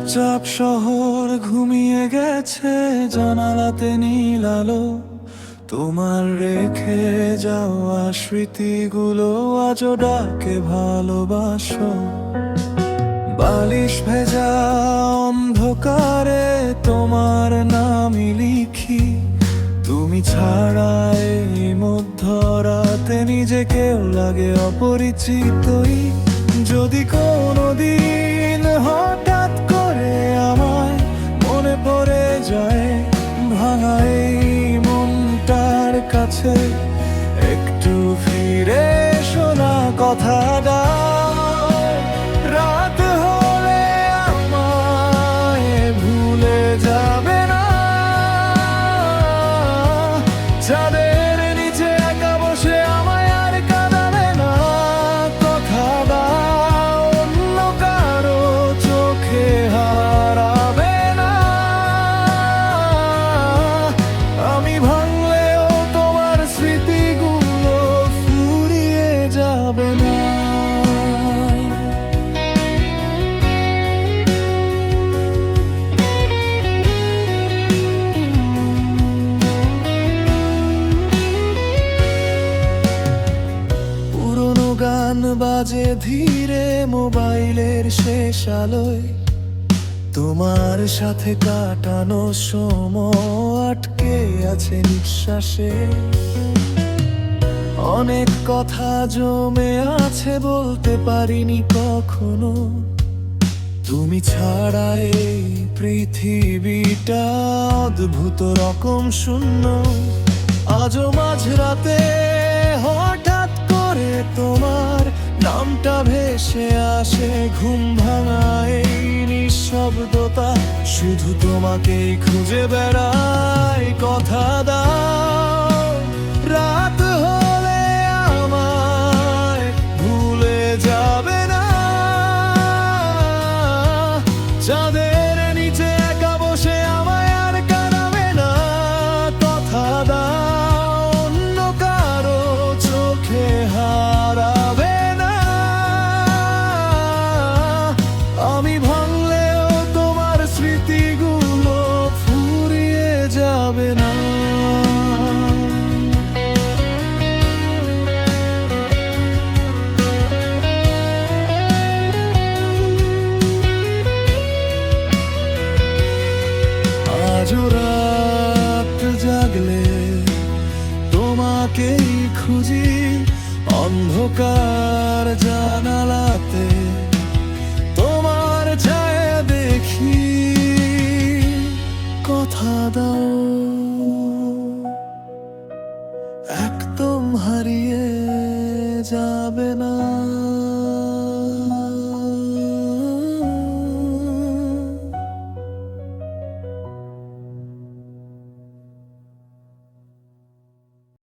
চুপচাপ শহর ঘুমিয়ে গেছে, জানালাতে নীল আলো। তোমার রেখে যাওয়া স্মৃতিগুলো আজও ডাকে ভালোবাসো। বালিশ ভেজা অন্ধকারে তোমার নামই লিখি। তুমি ছাড়া এই মধ্যরাতে নিজেকেও লাগে অপরিচিতই। যদি কোনোদিন হঠাৎ করে আমায় মনে পড়ে যায়, ভাঙা এই মনটার কাছে একটু ফিরে শোনা কথাটা। রাত হলে আমায় ভুলে যাবে না, চাঁদের নিচে একা বসে আমায় আর কাঁদাবে না। কথা দাও অন্য কারো চোখে হারাবে না। আমি ভাঙলেও তোমার স্মৃতিগুলো ফুরিয়ে যাবে না। পুরনো গান বাজে ধীরে মোবাইলের শেষ আলোয়। তোমার সাথে কাটানো সময় আটকে আছে নিঃশ্বাসে। অনেক কথা জমে আছে বলতে পারিনি কখনো। তুমি ছাড়া এই পৃথিবীটা অদ্ভুত রকম শূন্য। আজও মাঝরাতে হঠাৎ করে তোমার নামটা ভেসে আসে। ঘুম ভাঙা এই নিঃশব্দতা শুধু তোমাকেই খুঁজে বেড়ায়। কথা দাও রাত হলে আমায় ভুলে যাবে না। চাঁদের নিচে একা বসে আমায় আর কাঁদাবে না। কথা দাও অন্য কারো চোখে হারাবে না। আমি ভাঙলেও তোমার স্মৃতিগুলো ফুরিয়ে যাবে না। আজও রাত জাগলে তোমাকেই খুঁজি। অন্ধকার জানালাতে তোমার ছায়া দেখি। কথা দাও একদম হারিয়ে যাবে